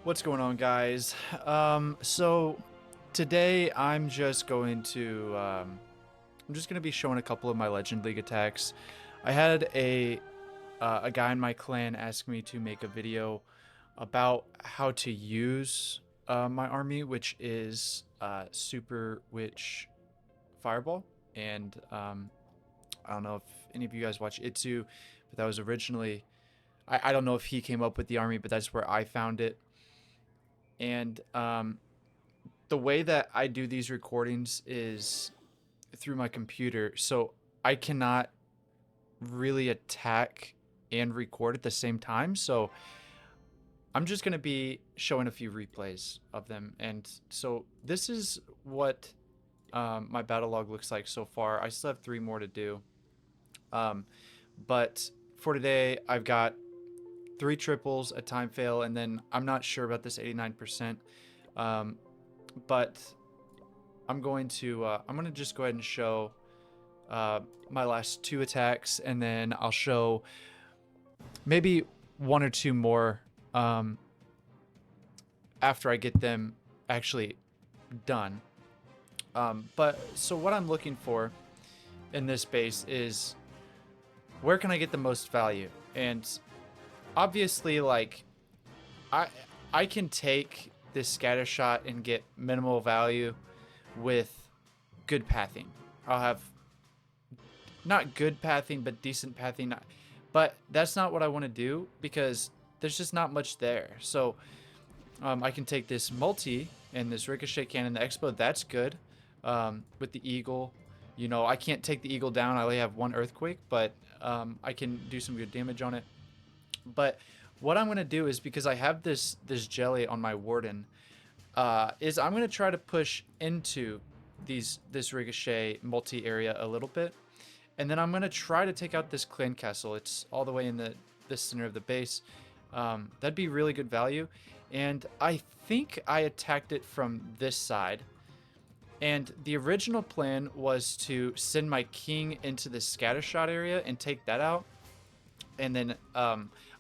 What's going on, guys? So today I'm just going to be showing a couple of my Legend League attacks. I had a guy in my clan ask me to make a video about how to use my army, which is Super Witch Fireball, and I don't know if any of you guys watch Itsu, but that was originally I don't know if he came up with the army, but that's where I found it. And the way that I do these recordings is through my computer, so I cannot really attack and record at the same time. So I'm just going to be showing a few replays of them. And so this is what my battle log looks like so far. I still have 3 more to do. Um, but for today, I've got 3 triples, a time fail, and then I'm not sure about this 89%. But I'm gonna just go ahead and show my last 2 attacks, and then I'll show maybe 1 or 2 more after I get them actually done. But so what I'm looking for in this base is where can I get the most value? And obviously, like I I can take this scatter shot and get minimal value with good pathing. I'll have not good pathing, but decent pathing. But that's not what I want to do because there's just not much there. So I can take this multi and this ricochet cannon, the expo. That's good. With the eagle, you know, I can't take the eagle down. I only have 1 earthquake, but I can do some good damage on it. But what I'm gonna do is, because I have this jelly on my warden, is I'm gonna try to push into this ricochet multi area a little bit, and then I'm gonna try to take out this clan castle. It's all the way in the center of the base. That'd be really good value, and I think I attacked it from this side. And the original plan was to send my king into the scattershot area and take that out, and then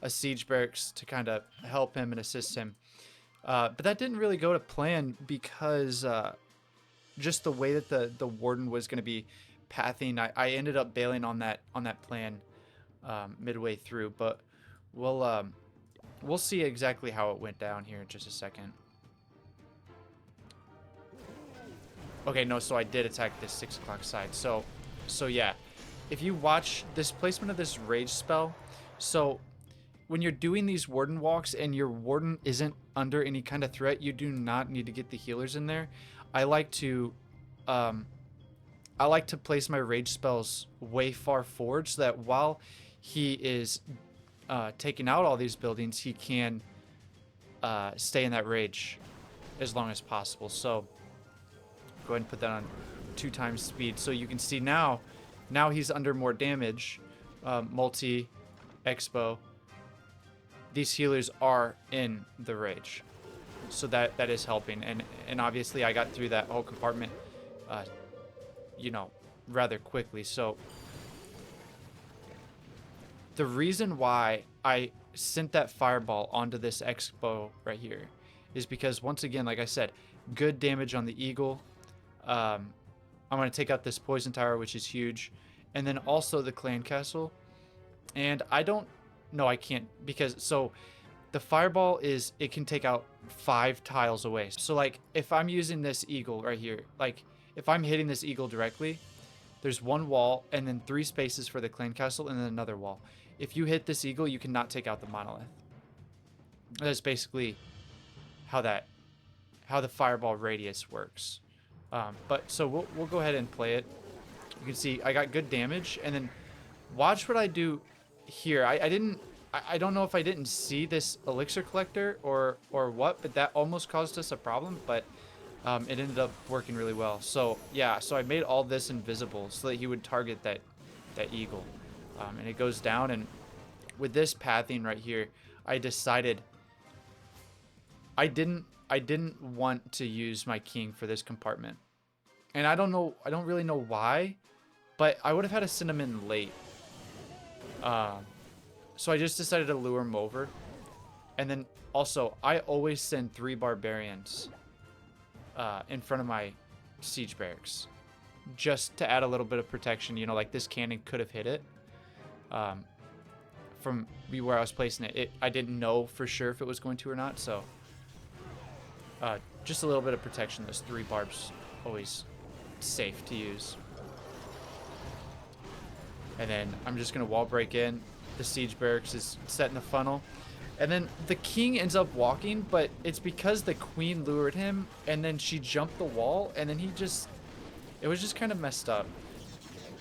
a siege barracks to kind of help him and assist him. But that didn't really go to plan because just the way that the warden was going to be pathing, I ended up bailing on that plan midway through. But we'll see exactly how it went down here in just a second. Okay, no, so I did attack this 6 o'clock side. So yeah, if you watch this placement of this rage spell, so when you're doing these warden walks and your warden isn't under any kind of threat, you do not need to get the healers in there. I like to um, place my rage spells way far forward so that while he is taking out all these buildings, he can stay in that rage as long as possible. So go ahead and put that on 2 times speed, so you can see now he's under more damage. Multi, expo, these healers are in the rage, so that is helping. And obviously I got through that whole compartment you know, rather quickly. So the reason why I sent that fireball onto this expo right here is because, once again, like I said, good damage on the eagle. I'm going to take out this poison tower, which is huge, and then also the clan castle. And I don't know, I can't, because so the fireball is, it can take out 5 tiles away. So like if I'm using this eagle right here, like if I'm hitting this eagle directly, there's 1 wall and then 3 spaces for the clan castle and then another wall. If you hit this eagle, you cannot take out the monolith. That's basically how the fireball radius works. But so we'll go ahead and play it. You can see I got good damage, and then watch what I do here. I don't know if I didn't see this elixir collector or what, but that almost caused us a problem. But it ended up working really well. So yeah, so I made all this invisible so that he would target that eagle, and it goes down. And with this pathing right here, I decided I didn't want to use my king for this compartment. And I don't really know why, but I would have had to send him in late. So I just decided to lure him over. And then also, I always send 3 barbarians in front of my siege barracks, just to add a little bit of protection. You know, like this cannon could have hit it. From where I was placing it, I didn't know for sure if it was going to or not. So just a little bit of protection. Those 3 barbs always safe to use. And then I'm just gonna wall break in. The siege barracks is set in the funnel. And then the king ends up walking, but it's because the queen lured him, and then she jumped the wall, and then it was just kind of messed up.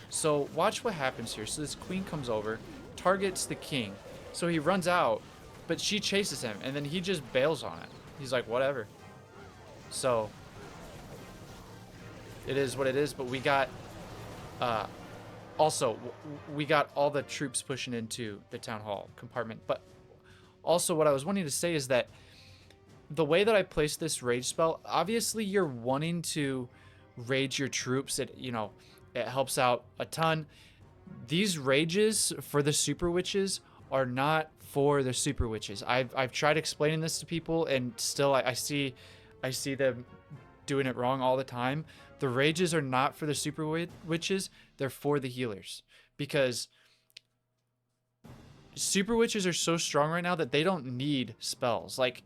So watch what happens here. So this queen comes over, targets the king. So he runs out, but she chases him, and then he just bails on it. He's like, whatever. So it is what it is, but we got, also, we got all the troops pushing into the town hall compartment, but also, what I was wanting to say is that the way that I placed this rage spell, obviously you're wanting to rage your troops. It helps out a ton. These rages for the super witches are not for the super witches. I've tried explaining this to people, and still I see them doing it wrong all the time. The rages are not for the super witches. They're for the healers, because super witches are so strong right now that they don't need spells. Like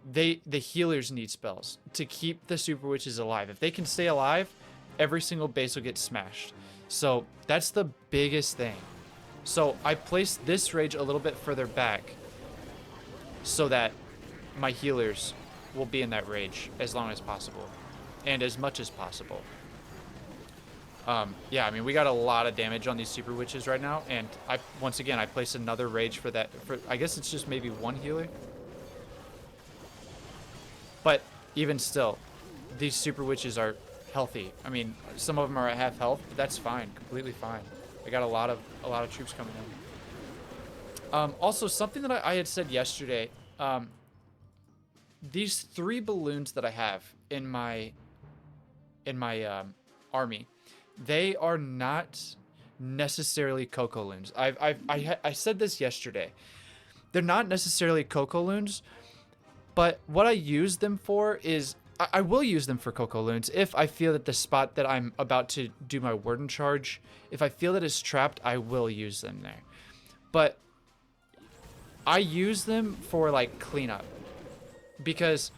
the healers need spells to keep the super witches alive. If they can stay alive, every single base will get smashed. So that's the biggest thing. So I placed this rage a little bit further back so that my healers will be in that rage as long as possible and as much as possible. Yeah, I mean, we got a lot of damage on these super witches right now, and once again I placed another rage for that. I guess it's just maybe 1 healer, but even still, these super witches are healthy. I mean, some of them are at half health, but that's fine, completely fine. I got a lot of troops coming in. Also, something that I had said yesterday. These 3 balloons that I have in my army, they are not necessarily Coco Loons. I said this yesterday. They're not necessarily Coco Loons, but what I use them for is I will use them for Coco Loons if I feel that the spot that I'm about to do my Warden charge, if I feel that it's trapped, I will use them there. But I use them for like cleanup, because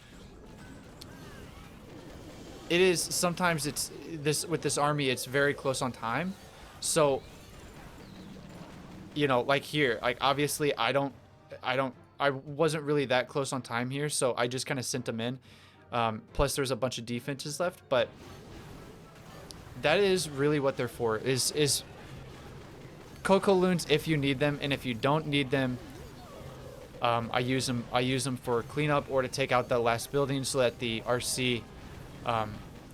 it is sometimes with this army, it's very close on time. So, like here, like obviously I wasn't really that close on time here, so I just kind of sent them in. Plus there's a bunch of defenses left, but that is really what they're for, is Coco Loons if you need them, and if you don't need them, I use them for cleanup or to take out the last building so that the RC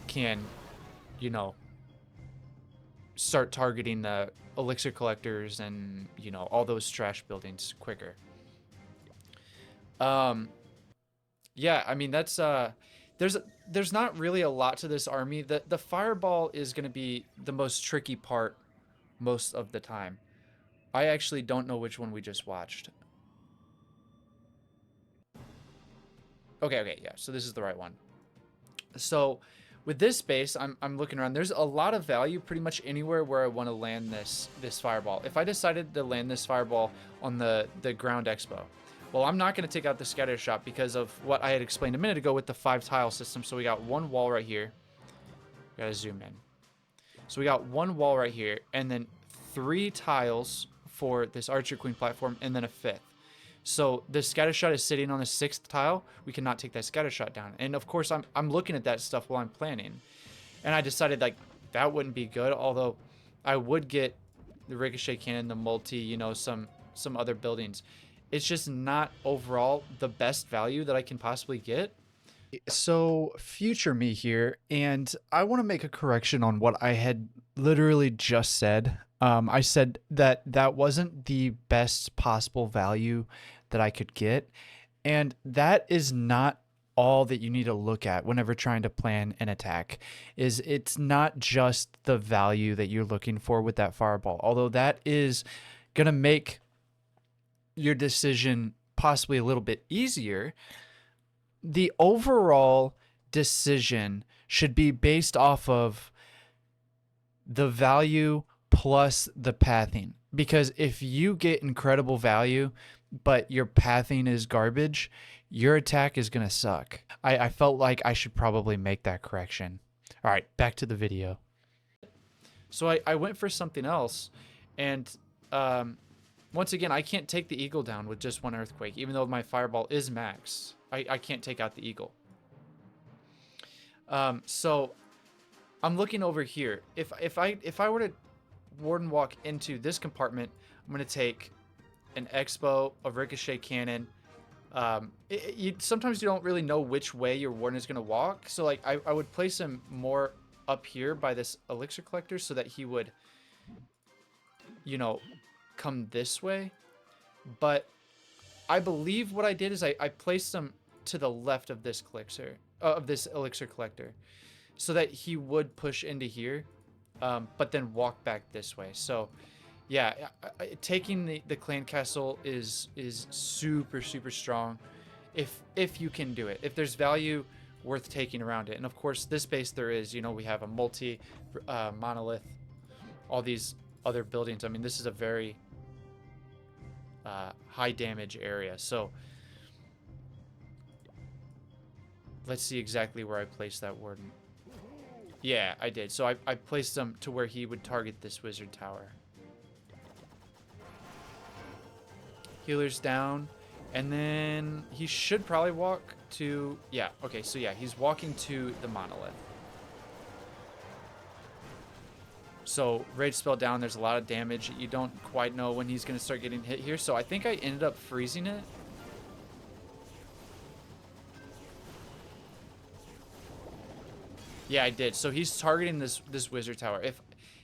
can, start targeting the elixir collectors and, all those trash buildings quicker. Yeah, I mean, that's, there's not really a lot to this army. The fireball is going to be the most tricky part most of the time. I actually don't know which one we just watched. Okay, yeah, so this is the right one. So with this base, I'm looking around. There's a lot of value pretty much anywhere where I want to land this fireball. If I decided to land this fireball on the ground expo, well, I'm not going to take out the scatter shot because of what I had explained a minute ago with the 5 tile system. So we got 1 wall right here. Gotta zoom in. So we got 1 wall right here, and then 3 tiles for this Archer Queen platform, and then a 5th. So the scatter shot is sitting on the 6th tile. We cannot take that scatter shot down. And of course, I'm looking at that stuff while I'm planning. And I decided like that wouldn't be good. Although I would get the ricochet cannon, the multi, some other buildings. It's just not overall the best value that I can possibly get. So future me here, and I want to make a correction on what I had literally just said. I said that wasn't the best possible value that I could get, and that is not all that you need to look at whenever trying to plan an attack. It's not just the value that you're looking for with that fireball, although that is gonna make your decision possibly a little bit easier, the overall decision should be based off of the value plus the pathing. Because if you get incredible value, but your pathing is garbage, your attack is going to suck. I felt like I should probably make that correction. All right, back to the video. So I went for something else, and once again, I can't take the eagle down with just one earthquake, even though my fireball is max. I can't take out the eagle. So I'm looking over here. If I were to Warden Walk into this compartment, I'm going to take an X-Bow, a Ricochet Cannon. Sometimes you don't really know which way your Warden is going to walk. So like I would place him more up here by this Elixir Collector so that he would, you know, come this way. But I believe what I did is I placed him to the left of this Elixir Collector so that he would push into here, but then walk back this way. So yeah, taking the clan castle is super strong if you can do it. If there's value worth taking around it. And of course this base there is, you know, we have a multi monolith, all these other buildings. I mean, this is a very high damage area. So let's see exactly where I placed that warden. Yeah, I did. So I placed him to where he would target this wizard tower. Healer's down. And then he should probably walk to... Yeah, okay, so yeah, he's walking to the monolith. So rage spell down, there's a lot of damage. You don't quite know when he's going to start getting hit here. So I think I ended up freezing it. Yeah, I did. So he's targeting this wizard tower.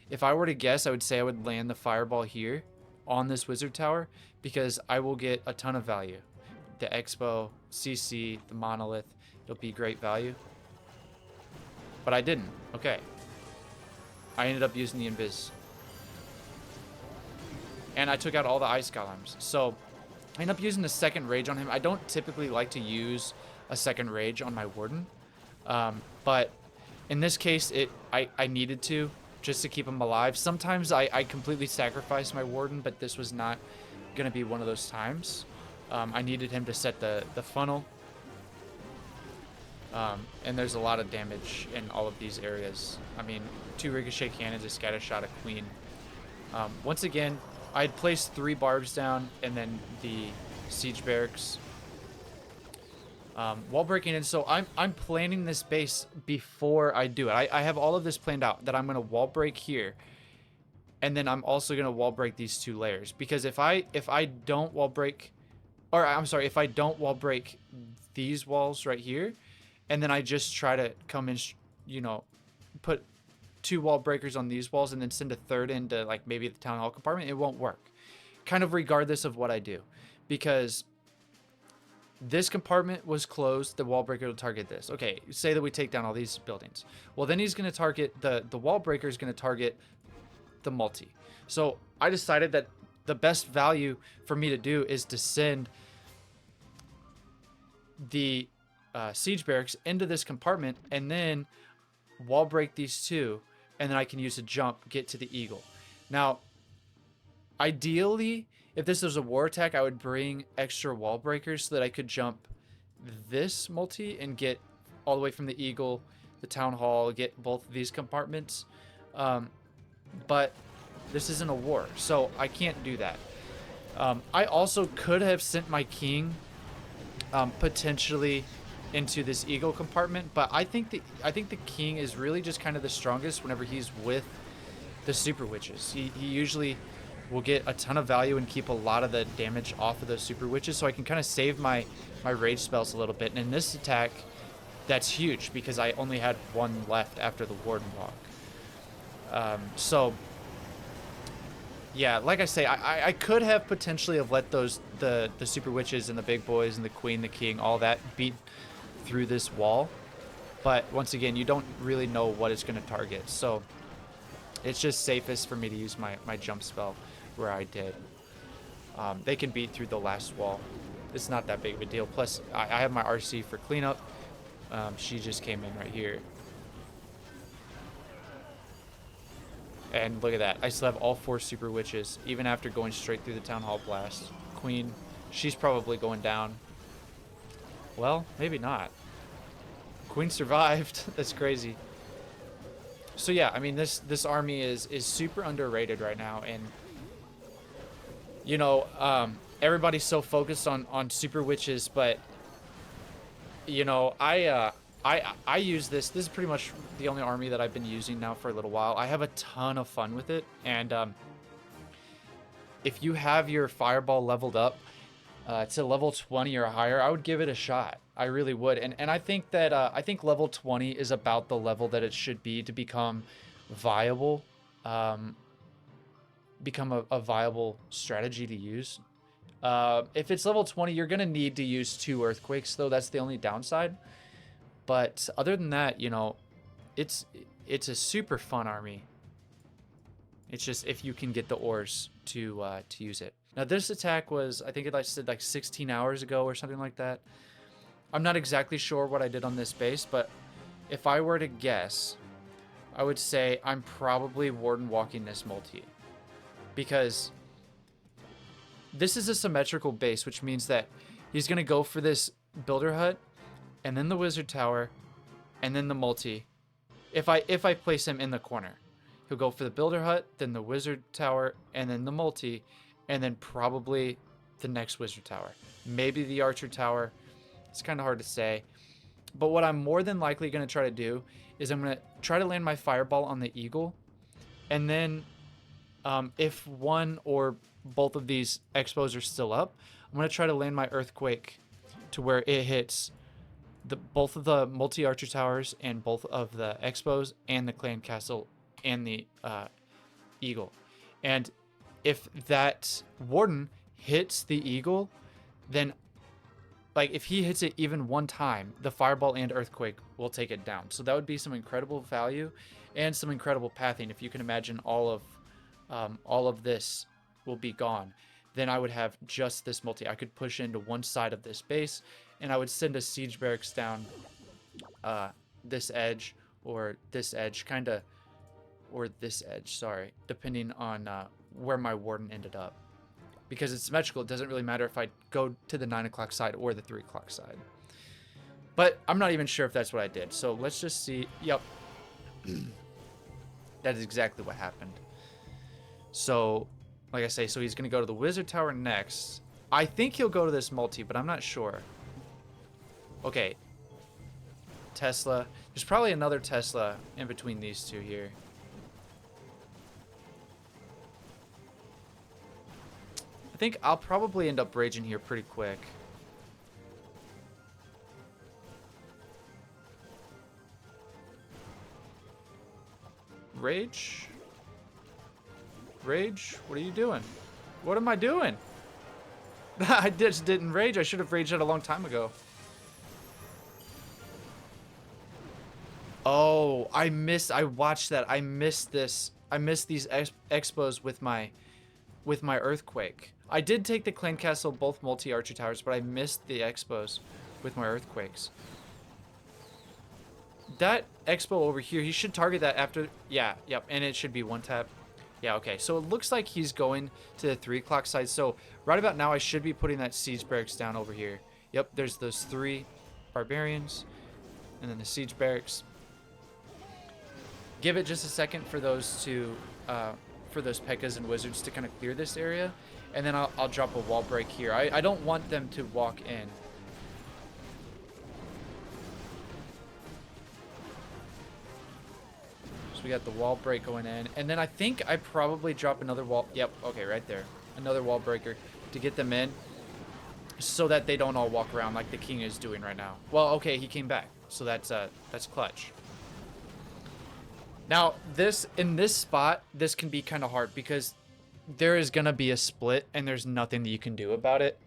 If I were to guess, I would say I would land the fireball here on this wizard tower because I will get a ton of value. The X-Bow, CC, the monolith, it'll be great value. But I didn't. Okay. I ended up using the invis. And I took out all the ice golems. So I ended up using the second rage on him. I don't typically like to use a second rage on my warden. But in this case, I needed to just to keep him alive. Sometimes I completely sacrifice my warden, but this was not going to be one of those times. I needed him to set the funnel. And there's a lot of damage in all of these areas. I mean, 2 ricochet cannons, a scatter shot, a queen. Once again, I had placed 3 barbs down and then the siege barracks. Wall breaking in, so I'm planning this base before I do it. I have all of this planned out, that I'm going to wall break here. And then I'm also going to wall break these 2 layers. Because if I don't wall break... Or, I'm sorry, if I don't wall break these walls right here, and then I just try to come in, you know, put 2 wall breakers on these walls and then send a third into, like, maybe the town hall compartment, it won't work. Kind of regardless of what I do. Because this compartment was closed, the wall breaker will target this. Okay, say that we take down all these buildings. Well, then he's going to target, the wall breaker is going to target the multi. So I decided that the best value for me to do is to send the siege barracks into this compartment and then wall break these 2, and then I can use a jump, get to the eagle. Now, ideally, if this was a war attack, I would bring extra wall breakers so that I could jump this multi and get all the way from the eagle, the town hall, get both of these compartments. But this isn't a war, so I can't do that. I also could have sent my king potentially into this eagle compartment, but I think the king is really just kind of the strongest whenever he's with the super witches. He usually will get a ton of value and keep a lot of the damage off of those super witches, so I can kind of save my rage spells a little bit. And in this attack, that's huge because I only had 1 left after the warden walk. So yeah, like I say, I could have potentially have let those the super witches and the big boys and the queen, the king, all that beat through this wall, but once again, you don't really know what it's going to target, so it's just safest for me to use my jump spell where I did. They can beat through the last wall. It's not that big of a deal. Plus, I have my RC for cleanup. She just came in right here. And look at that. I still have all 4 super witches, even after going straight through the town hall blast. Queen, she's probably going down. Well, maybe not. Queen survived. That's crazy. So yeah, I mean, this army is super underrated right now, and you know, everybody's so focused on super witches, but you know, I use this. This is pretty much the only army that I've been using now for a little while. I have a ton of fun with it, and if you have your fireball leveled up to level 20 or higher, I would give it a shot. I really would, and I think that I think level 20 is about the level that it should be to become viable, become a viable strategy to use. If it's level 20, you're gonna need to use 2 earthquakes, though. That's the only downside. But other than that, you know, it's a super fun army. It's just if you can get the ores to use it. Now this attack was, I think I said like 16 hours ago or something like that. I'm not exactly sure what I did on this base, but if I were to guess, I would say I'm probably Warden walking this multi, because this is a symmetrical base, which means that he's gonna go for this builder hut, and then the wizard tower, and then the multi. If I place him in the corner, he'll go for the builder hut, then the wizard tower, and then the multi, and then probably the next wizard tower. Maybe the archer tower. It's kind of hard to say. But what I'm more than likely going to try to do is I'm going to try to land my fireball on the eagle. And then if one or both of these expos are still up, I'm going to try to land my earthquake to where it hits both of the multi-archer towers and both of the expos and the clan castle and the eagle. And if that warden hits the eagle, then like if he hits it even one time, the fireball and earthquake will take it down. So that would be some incredible value and some incredible pathing. If you can imagine all of this will be gone, then I would have just this multi. I could push into one side of this base, and I would send a siege barracks down this edge or this edge, or this edge, sorry, depending on where my warden ended up. Because it's symmetrical, it doesn't really matter if I go to the 9 o'clock side or the 3 o'clock side. But I'm not even sure if that's what I did. So let's just see. Yep. That is exactly what happened. So, like I say, so he's going to go to the wizard tower next. I think he'll go to this multi, but I'm not sure. Okay. Tesla. There's probably another Tesla in between these two here. I think I'll probably end up raging here pretty quick. Rage? Rage? What are you doing? What am I doing? I just didn't rage. I should have raged it a long time ago. Oh, I watched that. I missed this. I missed these expos with my earthquake. I did take the clan castle, both multi-archer towers, but I missed the expos with my earthquakes. That expo over here, he should target that after. Yeah, yep, and it should be one tap. Yeah, okay, so it looks like he's going to the 3 o'clock side. So right about now, I should be putting that siege barracks down over here. Yep, there's those 3 barbarians, and then the siege barracks. Give it just a second for those two, for those P.E.K.K.A.s and wizards to kind of clear this area, and then I'll drop a wall break here. I don't want them to walk in. So we got the wall break going in, and then I think I probably drop another wall. Yep, okay, right there. Another wall breaker to get them in so that they don't all walk around like the king is doing right now. Well, okay, he came back, so that's clutch. Now, in this spot, this can be kind of hard because there is going to be a split and there's nothing that you can do about it.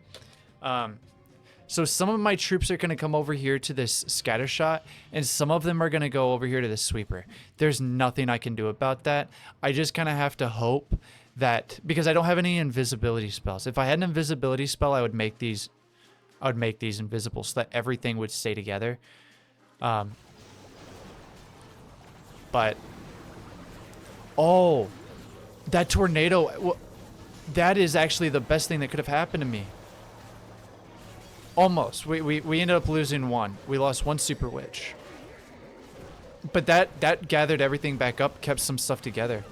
So some of my troops are going to come over here to this scatter shot, and some of them are going to go over here to the sweeper. There's nothing I can do about that. I just kind of have to hope that, because I don't have any invisibility spells. If I had an invisibility spell, I would make these I would make these invisible so that everything would stay together. Um, but oh, that tornado, that is actually the best thing that could have happened to me. Almost. We ended up losing one. We lost one Super Witch. But that gathered everything back up, kept some stuff together.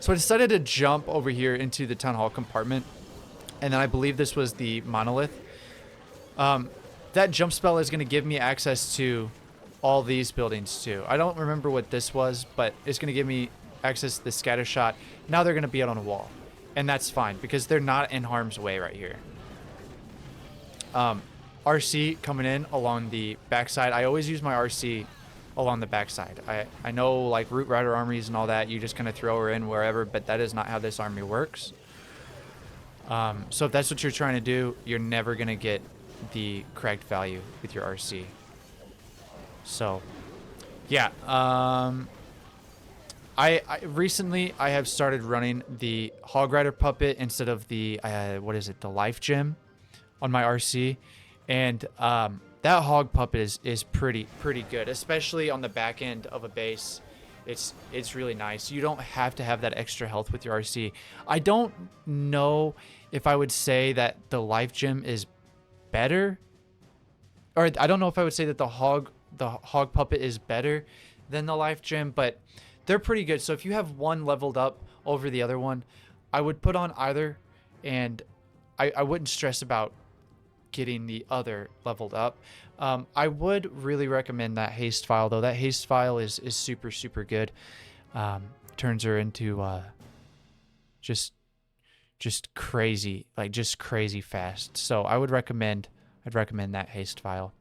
So I decided to jump over here into the Town Hall compartment. And then I believe this was the Monolith. That jump spell is going to give me access to all these buildings too. I don't remember what this was, but it's going to give me access to the scatter shot. Now they're going to be out on a wall. And that's fine because they're not in harm's way right here. RC coming in along the backside. I always use my RC along the backside. I know like Root Rider armies and all that, you just kind of throw her in wherever, but that is not how this army works. So if that's what you're trying to do, you're never going to get the correct value with your RC. So, yeah. I recently I have started running the Hog Rider puppet instead of the what is it, the Life Gem on my RC, and that hog puppet is pretty good, especially on the back end of a base. It's really nice. You don't have to have that extra health with your RC. I don't know if I would say that the Life Gem is better, or I don't know if I would say that the hog puppet is better than the Life Gem, but they're pretty good. So if you have one leveled up over the other one, I would put on either, and I wouldn't stress about getting the other leveled up. I would really recommend that haste file though. That haste file is super good. Turns her into just crazy, like just crazy fast. So I'd recommend that haste file.